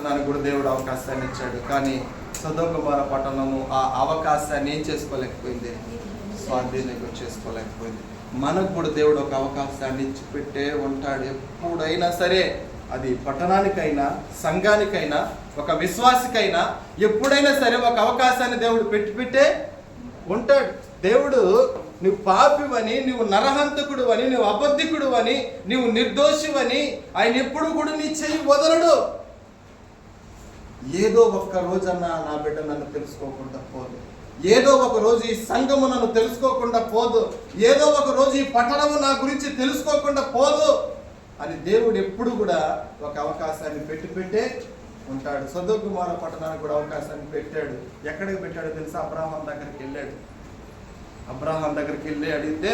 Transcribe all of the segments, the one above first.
నాకు కూడా దేవుడు అవకాశాన్ని ఇచ్చాడు. కానీ సొదొమ గొమొర్రా పట్టణము ఆ అవకాశాన్ని ఏం చేసుకోలేకపోయింది, స్వాధీనం చేసుకోలేకపోయింది. మనకు కూడా దేవుడు ఒక అవకాశాన్ని ఇచ్చి పెట్టే ఉంటాడు. ఎప్పుడైనా సరే అది పట్టణానికైనా సంఘానికైనా ఒక విశ్వాసికైనా ఎప్పుడైనా సరే ఒక అవకాశాన్ని దేవుడు పెట్టే ఉంటాడు. దేవుడు నువ్వు పాపివని, నువ్వు నరహంతకుడు అని, నువ్వు అబద్ధికుడు అని, నువ్వు నిర్దోషివని ఆయన ఎప్పుడు కూడా నీ చెయ్యి వదలడు. ఏదో ఒక్క రోజన్నా నా బిడ్డ నన్ను తెలుసుకోకుండా పోదు, ఏదో ఒక రోజు ఈ సంఘము నన్ను తెలుసుకోకుండా పోదు, ఏదో ఒక రోజు ఈ పట్టణము నా గురించి తెలుసుకోకుండా పోదు అని దేవుడు ఎప్పుడు కూడా ఒక అవకాశాన్ని పెట్టే ఉంటాడు. సొదొమ గొమొర్రా పట్టణానికి కూడా అవకాశాన్ని పెట్టాడు. ఎక్కడికి పెట్టాడో తెలుసా? అబ్రాహాం దగ్గరికి వెళ్ళాడు. అబ్రాహాం దగ్గరికి వెళ్ళి అడిగితే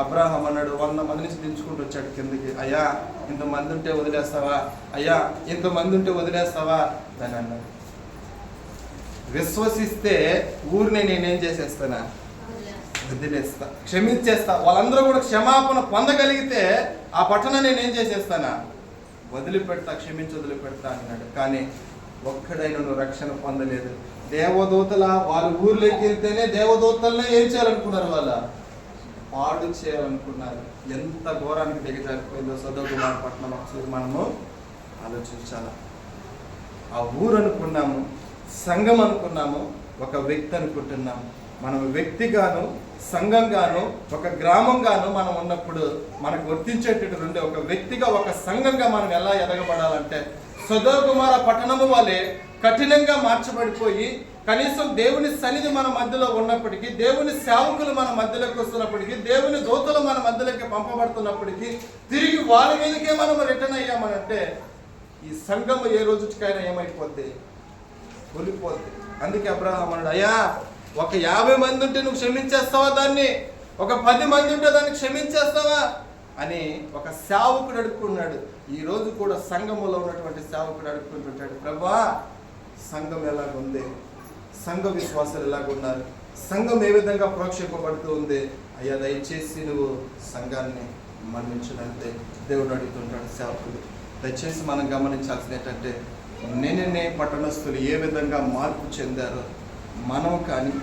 అబ్రాహాం అన్నాడు, 100 మంది నుంచి దించుకుంటూ వచ్చాడు కిందకి. అయ్యా ఇంతమంది ఉంటే వదిలేస్తావా, అయ్యా ఇంతమంది ఉంటే వదిలేస్తావా అని అన్నాడు. విశ్వసిస్తే ఊరిని నేనేం చేసేస్తానా, వదిలేస్తా, క్షమించేస్తా. వాళ్ళందరూ కూడా క్షమాపణ పొందగలిగితే ఆ పట్టణాన్ని నేనేం చేసేస్తానా, వదిలిపెడతా, క్షమించి వదిలిపెడతా అన్నాడు. కానీ ఒక్కడైనా నువ్వు రక్షణ పొందలేదు. దేవదూతల వాళ్ళ ఊర్లోకి వెళ్తేనే దేవదూతలనే ఏం చేయాలనుకున్నారు, వాళ్ళ పాడు చేయాలనుకున్నారు. ఎంత ఘోరానికి దిగజారిపోయిందో సొదొమ గొమొర్రా పట్టణం ఒకసారి మనము ఆలోచించాలి. ఆ ఊరు అనుకున్నాము, సంఘం అనుకున్నాము, ఒక వ్యక్తి అనుకుంటున్నాము. మనం వ్యక్తిగాను సంఘంగాను ఒక గ్రామంగాను మనం ఉన్నప్పుడు మనకు వర్తించేటటువంటి ఒక వ్యక్తిగా ఒక సంఘంగా మనం ఎలా ఎదగబడాలంటే సొదొమ గొమొర్రా పట్టణము వాళ్ళే కఠినంగా మార్చబడిపోయి కనీసం దేవుని సన్నిధి మన మధ్యలో ఉన్నప్పటికీ, దేవుని సేవకులు మన మధ్యలోకి వస్తున్నప్పటికీ, దేవుని దూతలు మన మధ్యలోకి పంపబడుతున్నప్పటికీ తిరిగి వాళ్ళ మీదకే మనం రిటర్న్ అయ్యామనంటే ఈ సంఘము ఏ రోజుకైనా ఏమైపోద్ది, కూలిపోద్ది. అందుకే అబ్రాహాం అన్నాడు, అయ్యా ఒక 50 మంది ఉంటే నువ్వు క్షమించేస్తావా దాన్ని, ఒక 10 మంది ఉంటే దాన్ని క్షమించేస్తావా అని ఒక సేవకుడు అడుక్కున్నాడు. ఈ రోజు కూడా సంఘములో ఉన్నటువంటి సేవకుడు అడుక్కుంటుంటాడు, ప్రభువా సంఘం ఎలాగుంది, సంఘ విశ్వాసాలు ఎలాగున్నారు, సంఘం ఏ విధంగా ప్రోక్షింపబడుతూ ఉంది, అయ్యా దయచేసి నువ్వు సంఘాన్ని మన్నించినంతే దేవుడు అడుగుతుంటాడు సేవకుడు. దయచేసి మనం గమనించాల్సింది ఏంటంటే నేనే పట్టణస్థులు ఏ విధంగా మార్పు చెందారో మనం కానీ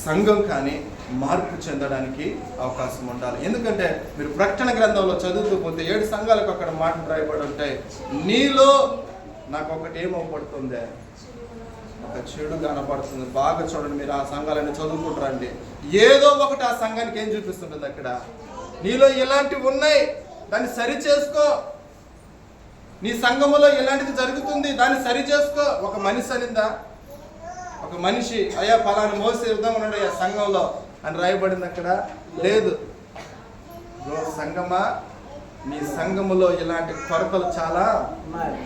సంఘం కానీ మార్పు చెందడానికి అవకాశం ఉండాలి. ఎందుకంటే మీరు ప్రకటన గ్రంథంలో చదువుతూ పోతే 7 సంఘాలకు అక్కడ మాటలు రాయబడి ఉంటాయి. నీలో నాకు ఒకటి ఏమవుపడుతుంది, ఒక చెడు కనపడుతుంది. బాగా చూడండి, మీరు ఆ సంఘాలన్నీ చదువుకుంటారండి. ఏదో ఒకటి ఆ సంఘానికి ఏం చూపిస్తుంటుంది అక్కడ, నీలో ఇలాంటివి ఉన్నాయి, దాన్ని సరి చేసుకో. నీ సంఘములో ఇలాంటిది జరుగుతుంది, దాన్ని సరి చేసుకో. ఒక మనిషి అనిందా, ఒక మనిషి అయ్యా పలానా మోసే విధంగా ఉన్నాడు అయ్యా సంఘంలో అని రాయబడింది అక్కడ? లేదు. సంఘమా, నీ సంఘములో ఇలాంటి కొరతలు చాలా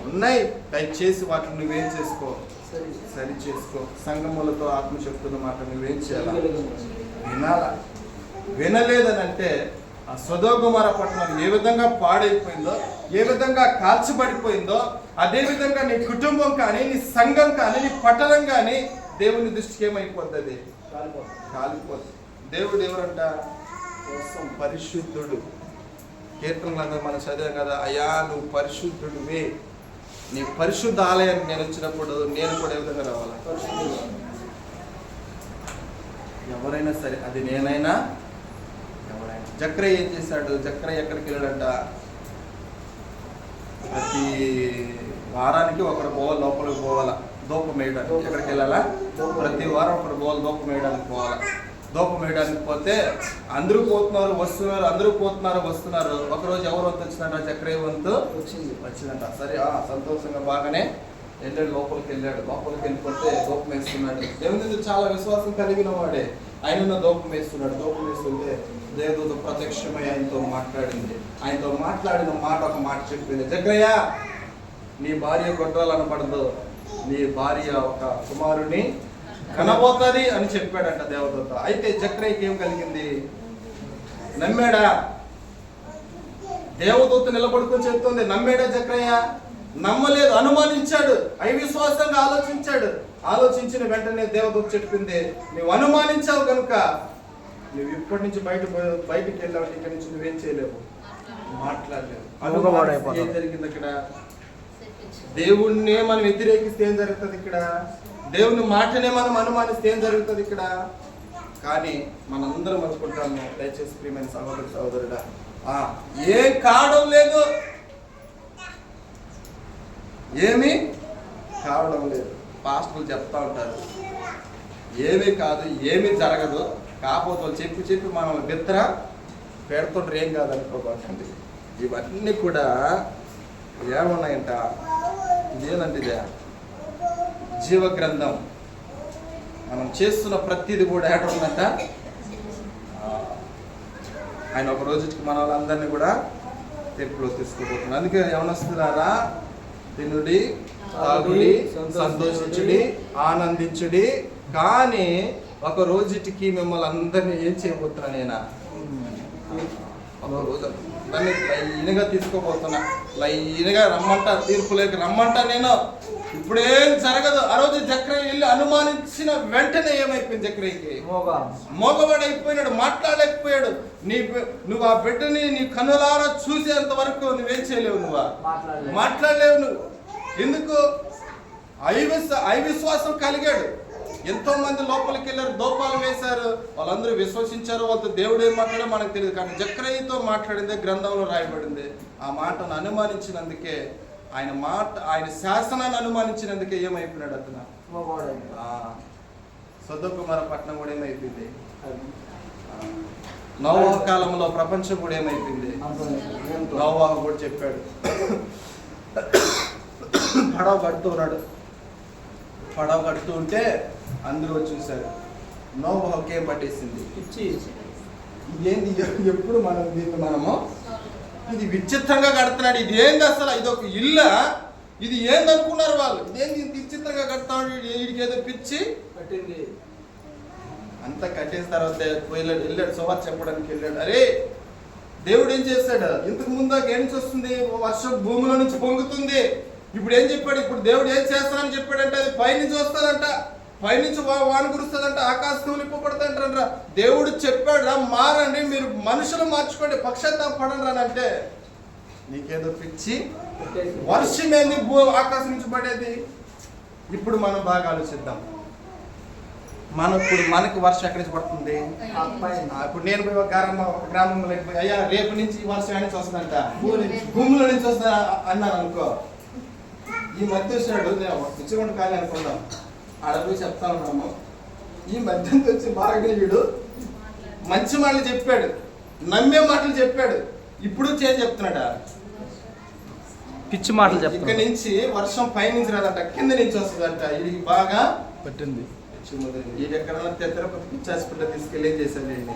ఉన్నాయి, దయచేసి వాటిని నువ్వేం చేసుకో, సరి చేసుకో. సంఘములతో ఆత్మ చెప్తున్న మాట నువ్వేం చేయాలి, వినాలా. వినలేదని అంటే ఆ సొదొమ గొమొర్రా పట్టణం ఏ విధంగా పాడైపోయిందో, ఏ విధంగా కాల్చబడిపోయిందో, అదే విధంగా నీ కుటుంబం కానీ, నీ సంఘం కానీ, నీ పట్టణం కానీ దేవుని దృష్టికి ఏమైపోతుంది, కాలిపోతుంది. దేవుడు ఎవరంట, కోసం పరిశుద్ధుడు. కీర్తనలు మనం చదివాం కదా, అయ్యా నువ్వు పరిశుద్ధుడివే, నీ పరిశుద్ధ ఆలయానికి నేను వచ్చినప్పుడు నేను కూడా ఏ విధంగా రావాలా, ఎవరైనా సరే, అది నేనైనా ఎవరైనా. జక్రయ్య ఏం చేశాడు, జక్రయ్య ఎక్కడికి వెళ్ళాడంట, ప్రతి వారానికి ఒకరు పోవాలి, లోపలికి పోవాలా దూపం వేయడానికి. ఎక్కడికి వెళ్ళాలా, ప్రతి వారం ఒకరు పోవాలి దూపం వేయడానికి పోవాలా. దూపం వేయడానికి పోతే అందరూ పోతున్నారు వస్తున్నారు, అందరూ పోతున్నారు వస్తున్నారు. ఒకరోజు ఎవరు వంతు వచ్చిందంట, జక్రయ్య వంతు వచ్చిందంట. సరే సంతోషంగా బాగానే వెళ్ళాడు, లోపలికి వెళ్ళాడు. లోపలికి వెళ్ళిపోతే దూపం వేస్తున్నాడు. దేవుని చాలా విశ్వాసం కలిగిన వాడే, ఆయన దూపం వేస్తున్నాడు. దూపం వేస్తుంటే దేవదూత ప్రత్యక్షమై ఆయనతో మాట్లాడింది. ఆయనతో మాట్లాడిన మాట ఒక మాట చెప్పింది, జక్రయ్య నీ భార్య గొడ్రాలు అనబడదు, నీ భార్య ఒక కుమారుని కనబోతుంది అని చెప్పాడంట దేవదూత. అయితే జక్రయ్యకి ఏం కలిగింది, నమ్మాడా? దేవదూత నిలబడుకొని చెప్తుంది, నమ్మాడా జక్రయ్య? నమ్మలేదు, అనుమానించాడు, అవిశ్వాసంగా ఆలోచించాడు. ఆలోచించిన వెంటనే దేవదూత చెప్పింది, నువ్వు అనుమానించావు కనుక నువ్వు ఇప్పటి నుంచి బయటికి వెళ్ళావు, ఇక్కడి నుంచి నువ్వేం చేయలేవు, మాట్లాడలేవు. ఏం జరిగింది అక్కడ, దేవుణ్ణే మనం వ్యతిరేకిస్తే ఏం జరుగుతుంది ఇక్కడ? దేవుని మాటనే మనం అనుమానిస్తే ఏం జరుగుతుంది ఇక్కడ? కానీ మనందరం అనుకుంటాము, దయచేసి ప్రియమైన సహోదరుడా, ఏం కావడం లేదు, ఏమీ కావడం లేదు. పాస్టర్లు చెప్తా ఉంటారు, ఏమీ కాదు, ఏమీ జరగదు, కాకపోతే వాళ్ళు చెప్పి మనల్ని బిత్తర పెడుతుంటారు, ఏం కాదు అనుకోకండి. ఇవన్నీ కూడా ఏమున్నాయంట, ఇదేనంటే ఇదే జీవ గ్రంథం. మనం చేస్తున్న ప్రతిది కూడా ఏట ఉందంట. ఆయన ఒక రోజుకి మన వాళ్ళందరినీ కూడా తీర్పులో తీసుకుపోతున్నారు. అందుకే యవనస్తులారా, తినుడి, తాగుడి, సంతోషించుడి, ఆనందించుడి, కానీ ఒక రోజుకి మిమ్మల్ని అందరినీ ఏం చేయబోతున్నా నేను? ఒక రోజు దాన్ని లైన్గా తీసుకోబోతున్నా, లైన్గా రమ్మంటా, తీర్పులోకి రమ్మంటా. నేను ఇప్పుడేం జరగదు. ఆ రోజు జక్రయ్య వెళ్ళి అనుమానించిన వెంటనే ఏమైపోయింది? జక్రయ్యకి మోగవాడు అయిపోయినాడు, మాట్లాడలేకపోయాడు. నువ్వు ఆ బిడ్డని నీ కనులారా చూసేంత వరకు నువ్వేం చేయలేవు, మాట్లాడలేవు. నువ్వు ఎందుకు? అవిశ్వాసం కలిగాడు. ఎంతో మంది లోపలికి వెళ్ళారు, దోపాలు వేశారు, వాళ్ళందరూ విశ్వసించారు. వాళ్ళతో దేవుడు ఏం మాట్లాడో మనకు తెలియదు, కానీ జక్రయ్యతో మాట్లాడిందే గ్రంథంలో రాయబడింది. ఆ మాటను అనుమానించినందుకే, ఆయన శాసనాన్ని అనుమానించినందుకే ఏమైపోయినాడు అతను? సొదొమ గొమొర్రా పట్టణం కూడా ఏమైపోయింది? నోవహు కాలంలో ప్రపంచం కూడా ఏమైపోయింది? నోవహు కూడా చెప్పాడు, పడవ కడుతూ ఉంటే అందరూ చూశారు. నోవహుకి ఏం పట్టేసింది? ఇదేంది? ఎప్పుడు మనము ఇది విచిత్రంగా కడుతున్నాడు, ఇది ఏంది అసలు? ఇది ఒక ఇల్లా? ఇది ఏంది అనుకున్నారు వాళ్ళు. ఇదేంది విచిత్రంగా కడతాడు, వీడికి ఏదో పిచ్చి పట్టింది. అంతా కట్టేసిన తర్వాత వెళ్ళాడు, సువార్త చెప్పడానికి వెళ్ళాడు. అరే, దేవుడు ఏం చేశాడు? ఇంతకు ముందు ఏం వస్తుంది? వర్షం భూమిలో నుంచి పొంగుతుంది. ఇప్పుడు ఏం చెప్పాడు? ఇప్పుడు దేవుడు ఏం చేస్తానని చెప్పాడంటే, అది పైనుంచి వస్తుందంట, పైనుంచి వాన కురుస్తుందంట, ఆకాశం నింపబడతాంటారా. దేవుడు చెప్పాడు, మారండి, మీరు మనుషులు మార్చుకోండి, పక్షాత్తాప పడండి అని అంటే, నీకేదో పిచ్చి? వర్షం ఏంది ఆకాశం నుంచి పడేది? ఇప్పుడు మనం బాగా ఆలోచిద్దాం. మనకు వర్షం ఎక్కడి నుంచి పడుతుంది? ఇప్పుడు నేను పోయి ఒక గ్రామంలో పోయి, అయ్యా రేపు నుంచి వర్షం ఎక్కడి నుంచి వస్తుందంట, భూమిలో నుంచి వస్తుందా అన్నాను అనుకో. ఈ మధ్య వచ్చాడు, పిచ్చికొండ ఖాళీ అనుకుందాం, ఆడపోయి చెప్తా ఉన్నాము. ఈ మధ్య వచ్చి మారగీయుడు మంచి మాటలు చెప్పాడు, నమ్మే మాటలు చెప్పాడు. ఇప్పుడు చేంజ్ చెప్తున్నాడా? పిచ్చి మాటలు చెప్తాడు. ఇక్కడ నుంచి వర్షం పైనుంచి రాదంట, కింద నుంచి వస్తుందంట. ఇది బాగా పట్టింది. ఇది ఎక్కడన్నా తిరుపతి పిచ్చి హాస్పిటల్ తీసుకెళ్ళి ఏం చేశాను,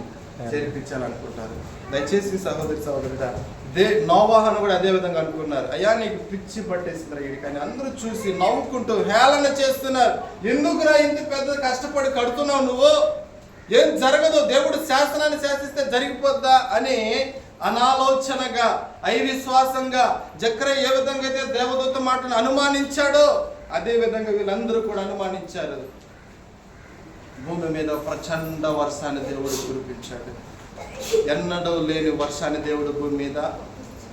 చేర్పించాలనుకుంటారు. దయచేసి సహోదరుడా, నోవాహును కూడా అదే విధంగా అనుకున్నారు. అయ్యా నీకు పిచ్చి పట్టేసిందిరా వీడి, కానీ అందరూ చూసి నవ్వుకుంటూ హేళన చేస్తున్నారు. ఎందుకురా ఇంత పెద్ద కష్టపడి కడుతున్నావు నువ్వు? ఏం జరగదు, దేవుడు శాసనాన్ని శాసిస్తే జరిగిపోద్దా అని అనాలోచనగా, అవిశ్వాసంగా జక్రయ్య ఏ విధంగా అయితే దేవదూత మాటను అనుమానించాడో అదే విధంగా వీళ్ళందరూ కూడా అనుమానించారు. భూమి మీద ప్రచండ వర్షాన్ని దేవుడు కురిపించాడు. ఎన్నడూ లేని వర్షాన్ని దేవుడు భూమి మీద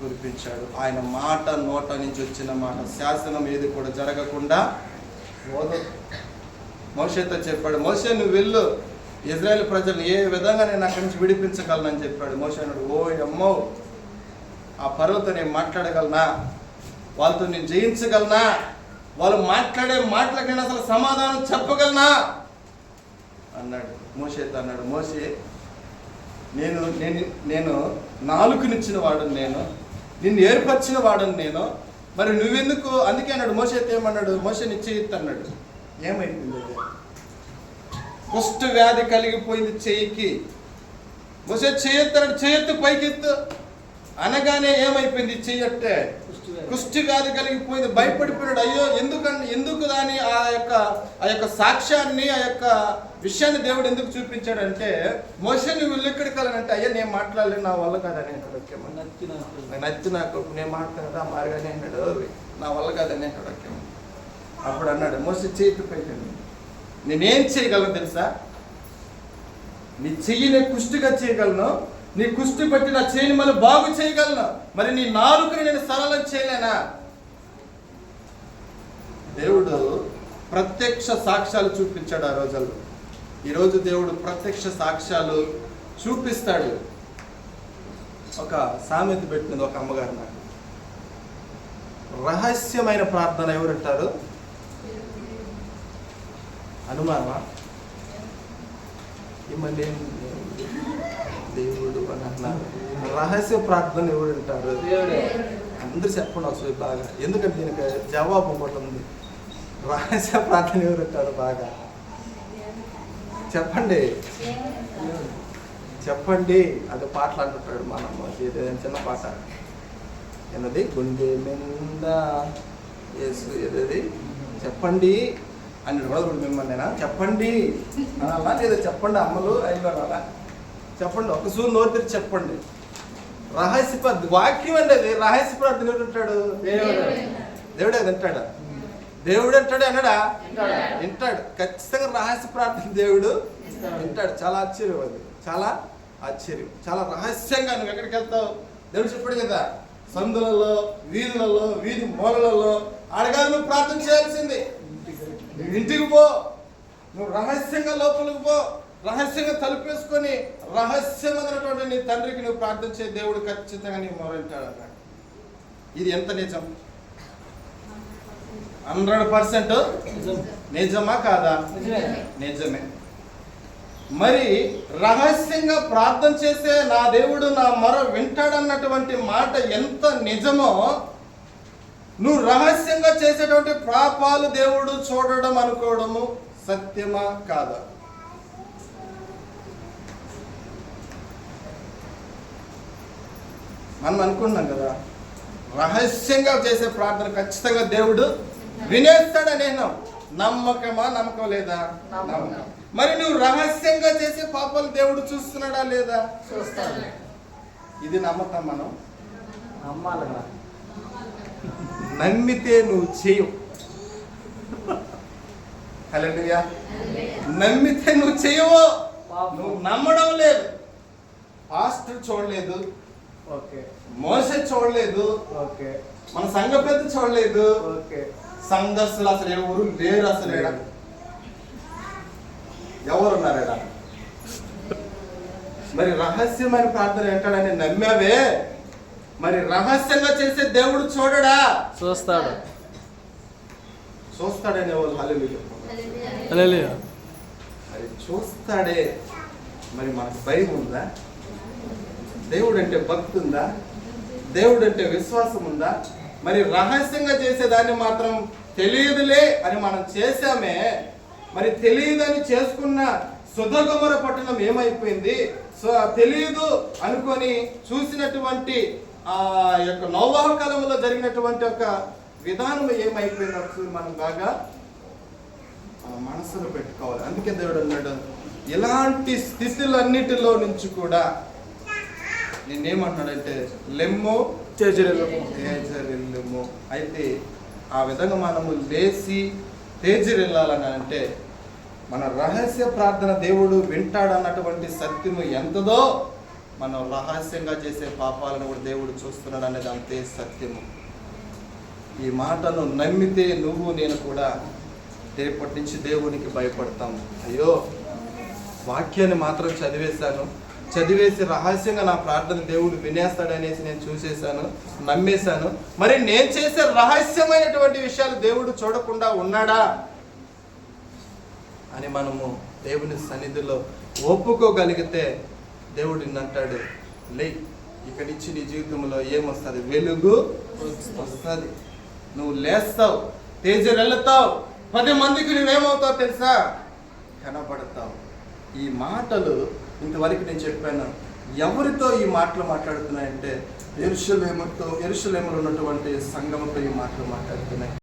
కురిపించాడు. ఆయన మాట నోట నుంచి వచ్చిన మాట, శాసనం ఏది కూడా జరగకుండా మోషేతో చెప్పాడు, మోషే నువ్వు వెళ్ళు, ఇజ్రాయేల్ ప్రజలను ఏ విధంగా నేను అక్కడి నుంచి విడిపించగలనని చెప్పాడు. మోషే అన్నాడు, ఓ అమ్మో, ఆ పర్వతో నేను మాట్లాడగలనా? వాళ్ళతో నేను జయించగలనా? వాళ్ళు మాట్లాడే మాటలకు నేను అసలు సమాధానం చెప్పగలనా అన్నాడు. మోషేతో అన్నాడు, మోషే నేను నాలుకనిచ్చిన వాడని, నిన్ను ఏర్పరిచిన వాడని నేను, మరి నువ్వెందుకు? అందుకే అన్నాడు మోషేతో, ఏమన్నాడు? మోషే నీ చెయ్యొద్దు అన్నాడు. ఏమైపోయింది? కుష్ఠ వ్యాధి కలిగిపోయింది చెయ్యికి. మోషే చెయ్యొద్దు అన్నాడు, చెయ్యొద్దు పైకెత్తు అనగానే ఏమైపోయింది? చెయ్యట్టే కుష్ఠ వ్యాధి కలిగిపోయింది. భయపడిపోయాడు. అయ్యో ఎందుకు దాని ఆ యొక్క సాక్ష్యాన్ని, ఆ యొక్క విషయాన్ని దేవుడు ఎందుకు చూపించాడంటే, మోషే నువ్వు వెళ్ళి ఎక్కడికి వెళ్ళానంటే, అయ్యా నేను మాట్లాడలేను, నా వల్ల కాదని నచ్చి నాకు నేను మాట్లాడదా మారగానే అన్నాడు, నా వల్ల కాదని అక్కడికి. అప్పుడు అన్నాడు మోషే చేతి పైకండి, నేనేం చేయగలను తెలుసా? నీ చెయ్యి నేను కుష్టిగా చేయగలను, నీ కుష్టి బట్టి నా చేయిని మళ్ళీ బాగు చేయగలను, మరి నీ నాలుకని నేను సరళం చేయలేనా? దేవుడు ప్రత్యక్ష సాక్ష్యాలు చూపించాడు ఆ రోజుల్లో. ఈరోజు దేవుడు ప్రత్యక్ష సాక్ష్యాలు చూపిస్తాడు. ఒక సామెత పెట్టినది ఒక అమ్మగారు నాకు, రహస్యమైన ప్రార్థన ఎవరంటారు? అనుమానమా? ఈ మళ్ళీ దేవుడు అని అంటున్నారు. రహస్య ప్రార్థన ఎవరంటారు? అందరూ చెప్పండి ఒకసారి బాగా, ఎందుకంటే దీనికి జవాబు ఒకటి ఉంది. రహస్య ప్రార్థన ఎవరంటారు? బాగా చెప్పండి చెప్పండి. అది పాటలు అంటుంటాడు మనం, చిన్న పాట ఏదది, గుండె మింద యేసు ఏదది, చెప్పండి అని రోజులు మిమ్మల్ని చెప్పండి అలా లేదా? చెప్పండి అమ్మలు అయ్యో అలా చెప్పండి, ఒక సూరు నోరు తెరిచి చెప్పండి. రహస్య ప్రార్థన వాక్యం అండి అది. రహస్య ప్రార్థన ఎవరు ఉంటాడు? దేవుడే వింటాడా? దేవుడు అంటాడు అన్నాడా? వింటాడు ఖచ్చితంగా. రహస్య ప్రార్థన దేవుడు వింటాడు. చాలా ఆశ్చర్యం అది, చాలా ఆశ్చర్యం. చాలా రహస్యంగా నువ్వు ఎక్కడికి వెళ్తావు దేవుడు చెప్పాడు కదా, సందులలో, వీధులలో, వీధి మూలలలో అడగాలి. నువ్వు ప్రార్థన చేయాల్సింది. నువ్వు ఇంటికి పో, నువ్వు రహస్యంగా లోపలికి పో, రహస్యంగా తలుపేసుకొని రహస్యమైనటువంటి నీ తండ్రికి నువ్వు ప్రార్థన చేయ, దేవుడు ఖచ్చితంగా నీ మొరంటాడు అన్నాడు. ఇది ఎంత నిజం? 100% నిజమా కాదా? నిజమే. మరి రహస్యంగా ప్రార్థన చేసే నా దేవుడు నా మొర వింటాడన్నటువంటి మాట ఎంత నిజమో, నువ్వు రహస్యంగా చేసేటువంటి పాపాలు దేవుడు చూడడం అనుకోవడము సత్యమా కాదా? మనం అనుకున్నాం కదా, రహస్యంగా చేసే ప్రార్థన ఖచ్చితంగా దేవుడు వినేస్తాడని. నమ్మకమా? నమ్మకం లేదా? నమ్మకం. మరి నువ్వు రహస్యంగా చేసే పాపాలు దేవుడు చూస్తున్నాడా లేదా? చూస్తాడు. ఇది నమ్మకం. మనం నమ్మాలి. నమ్మితే నువ్వు చేయవు. హల్లెలూయా. నమ్మితే నువ్వు చేయవు. నువ్వు నమ్మడం లేదు. పాస్టర్ చూడలేదు, మోసే చూడలేదు, మన సంఘ పెద్ద చూడలేదు, సంఘస్థులు అసలు ఎవరు లేరు. అసలు ఎవరున్నారా? మరి రహస్యమైన ప్రార్థన ఏంటాడని నమ్మావే, మరి రహస్యంగా చేసే దేవుడు చూడడా? చూస్తాడు. చూస్తాడనే వాళ్ళు హల్లెలూయా. మరి చూస్తాడే. మరి మనకు భయం ఉందా? దేవుడు అంటే భక్తి ఉందా? దేవుడు అంటే విశ్వాసం ఉందా? మరి రహస్యంగా చేసేదాన్ని మాత్రం తెలియదులే అని మనం చేశామే. మరి తెలియదని చేసుకున్న సుధగమర పట్టణం ఏమైపోయింది? సో తెలియదు అనుకొని చూసినటువంటి ఆ యొక్క నోవాహ కాలంలో జరిగినటువంటి ఒక విధానం ఏమైపోయింది? ఒకసారి మనం బాగా మనసులో పెట్టుకోవాలి. అందుకే దేవుడు అన్నాడు, ఇలాంటి స్థితులన్నిటిలో నుంచి కూడా నేనేమంటున్నాడంటే లెమ్ము తేజరిల్లుము. అయితే ఆ విధంగా మనము లేచి తేజరిల్లాలని అంటే మన రహస్య ప్రార్థన దేవుడు వింటాడన్నటువంటి సత్యము ఎంతదో, మనం రహస్యంగా చేసే పాపాలను కూడా దేవుడు చూస్తున్నాడు అనేది అంతే సత్యము. ఈ మాటను నమ్మితే నువ్వు నేను కూడా రేపటి నుంచి దేవునికి భయపడతాము. అయ్యో, వాక్యాన్ని మాత్రం చదివేసి రహస్యంగా నా ప్రార్థన దేవుడు వినేస్తాడనేసి నేను చూసేశాను, నమ్మేశాను. మరి నేను చేసే రహస్యమైనటువంటి విషయాలు దేవుడు చూడకుండా ఉన్నాడా అని మనము దేవుని సన్నిధిలో ఒప్పుకోగలిగితే దేవుడు నిన్నంటాడు, లే, ఇక్కడి నుంచి నీ జీవితంలో ఏమొస్తుంది? వెలుగు వస్తుంది. నువ్వు లేస్తావు, తేజరెళ్తావు, 10 మందికి నువ్వేమవుతావు తెలుసా? కనబడతావు. ఈ మాటలు ఇంతవరకు నేను చెప్పాను. ఎవరితో ఈ మాటలు మాట్లాడుతున్నాయంటే యెరూషలేములో ఉన్నటువంటి సంఘముతో ఈ మాటలు మాట్లాడుతున్నాయి.